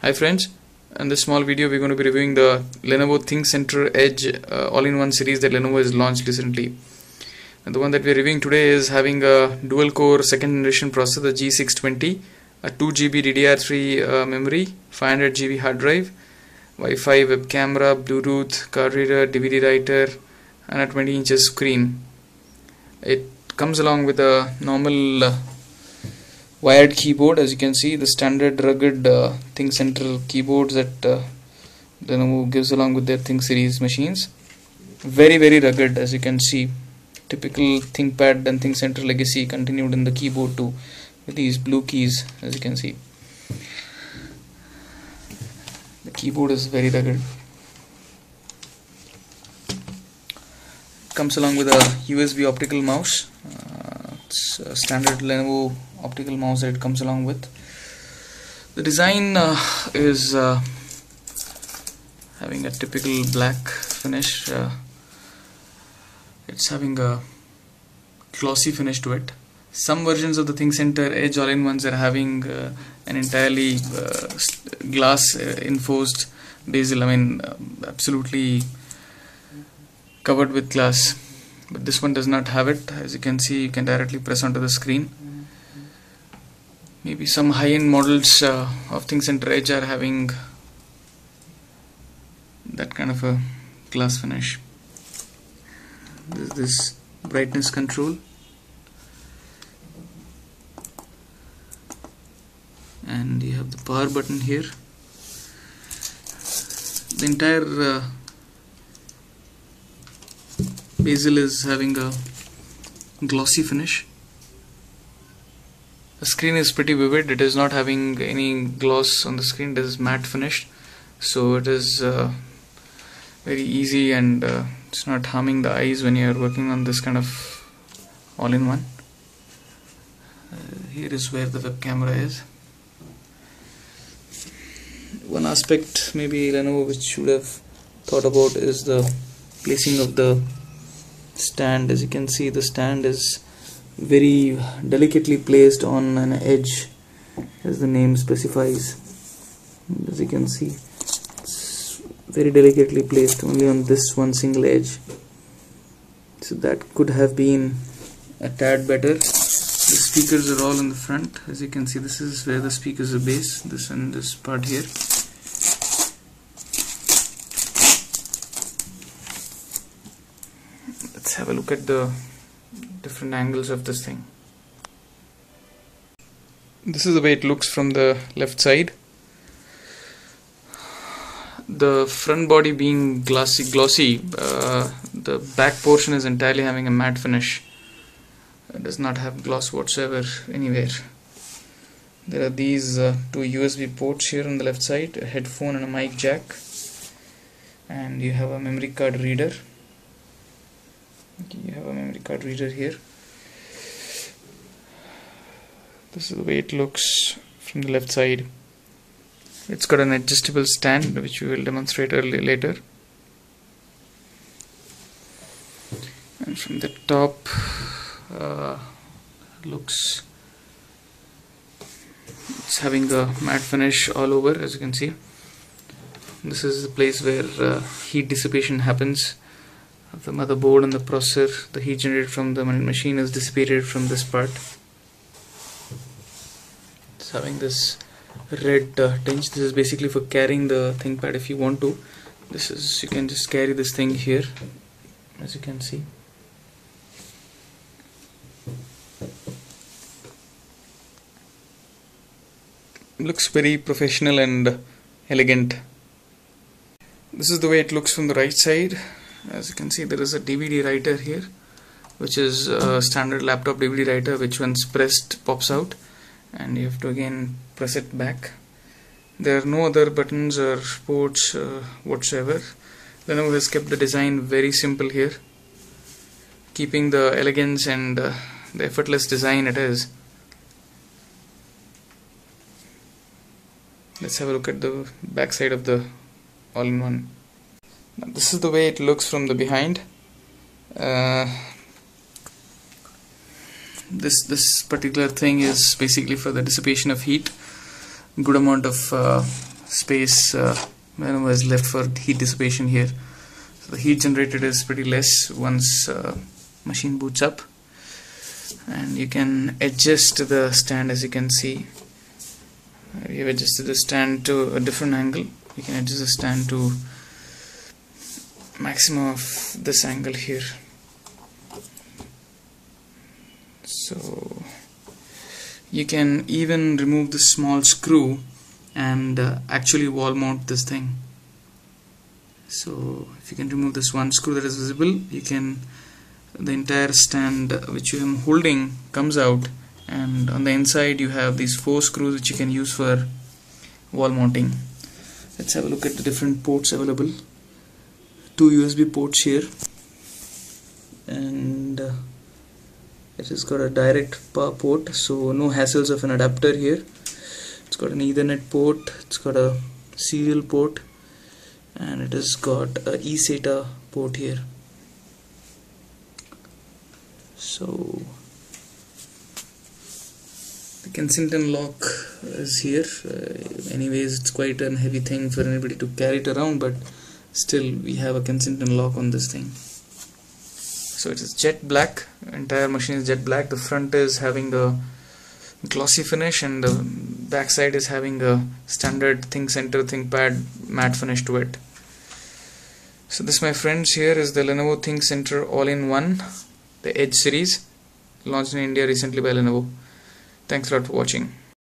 Hi friends, in this small video we're going to be reviewing the Lenovo ThinkCentre Edge all-in-one series that Lenovo has launched recently. And the one that we're reviewing today is having a dual-core second generation processor, the G620, a 2GB DDR3 memory, 500GB hard drive, Wi-Fi, web camera, Bluetooth, card reader, DVD writer, and a 20 inches screen. It comes along with a normal wired keyboard. As you can see, the standard rugged ThinkCentre keyboards that Lenovo gives along with their Think series machines. Very rugged, as you can see. Typical ThinkPad and ThinkCentre legacy continued in the keyboard too, with these blue keys, as you can see. The keyboard is very rugged. Comes along with a USB optical mouse. It's a standard Lenovo optical mouse that it comes along with. The design is having a typical black finish. It's having a glossy finish to it. Some versions of the ThinkCentre Edge all-in-ones are having an entirely glass enforced bezel. Absolutely covered with glass, but this one does not have it. As you can see, you can directly press onto the screen. Maybe some high-end models of ThinkCentre Edge are having that kind of a glass finish. There's this brightness control, and you have the power button here. The entire bezel is having a glossy finish. The screen is pretty vivid. It is not having any gloss on the screen. It is matte finished, so it is very easy, and it's not harming the eyes when you are working on this kind of all-in-one. Here is where the web camera is. One aspect maybe Lenovo which should have thought about is the placing of the stand. As you can see, the stand is very delicately placed on an edge, as the name specifies. As you can see, it's very delicately placed only on this one single edge, so that could have been a tad better. The speakers are all in the front. As you can see, this is where the speakers are based, this and this part here. Let's have a look at the different angles of this thing. This is the way it looks from the left side. The front body being glossy, the back portion is entirely having a matte finish. It does not have gloss whatsoever anywhere. There are these two USB ports here on the left side, a headphone and a mic jack, and you have a memory card reader. You have a memory card reader here. This is the way it looks from the left side. It's got an adjustable stand, which we will demonstrate later. And from the top, looks, it's having a matte finish all over. As you can see, this is the place where heat dissipation happens. The motherboard and the processor, the heat generated from the machine is dissipated from this part. It's having this red tinge. This is basically for carrying the ThinkPad if you want to. This is, you can just carry this thing here, as you can see. Looks very professional and elegant. This is the way it looks from the right side. As you can see, there is a DVD writer here, which is a standard laptop DVD writer, which once pressed pops out, and you have to again press it back. There are no other buttons or ports whatsoever. Lenovo has kept the design very simple here, keeping the elegance and the effortless design it is. Let's have a look at the back side of the all-in-one. Now, this is the way it looks from the behind. This particular thing is basically for the dissipation of heat. Good amount of space Lenovo has left for heat dissipation here. So the heat generated is pretty less once machine boots up. And you can adjust the stand, as you can see. We have adjusted the stand to a different angle. You can adjust the stand to maximum of this angle here. So you can even remove the small screw and actually wall mount this thing. So if you can remove this one screw that is visible, you can, the entire stand which you am holding comes out, and on the inside you have these 4 screws which you can use for wall mounting. Let's have a look at the different ports available. 2 USB ports here, and it has got a direct power port, so no hassles of an adapter here. It's got an Ethernet port, it's got a serial port, and it has got a eSATA port here. So the Kensington lock is here. Anyways, it's quite a heavy thing for anybody to carry it around, but still we have a Kensington lock on this thing. So it is jet black, entire machine is jet black. The front is having a glossy finish, and the back side is having a standard ThinkCentre ThinkPad matte finish to it. So this, my friends, here is the Lenovo ThinkCentre All-in-One, the Edge series, launched in India recently by Lenovo. Thanks a lot for watching.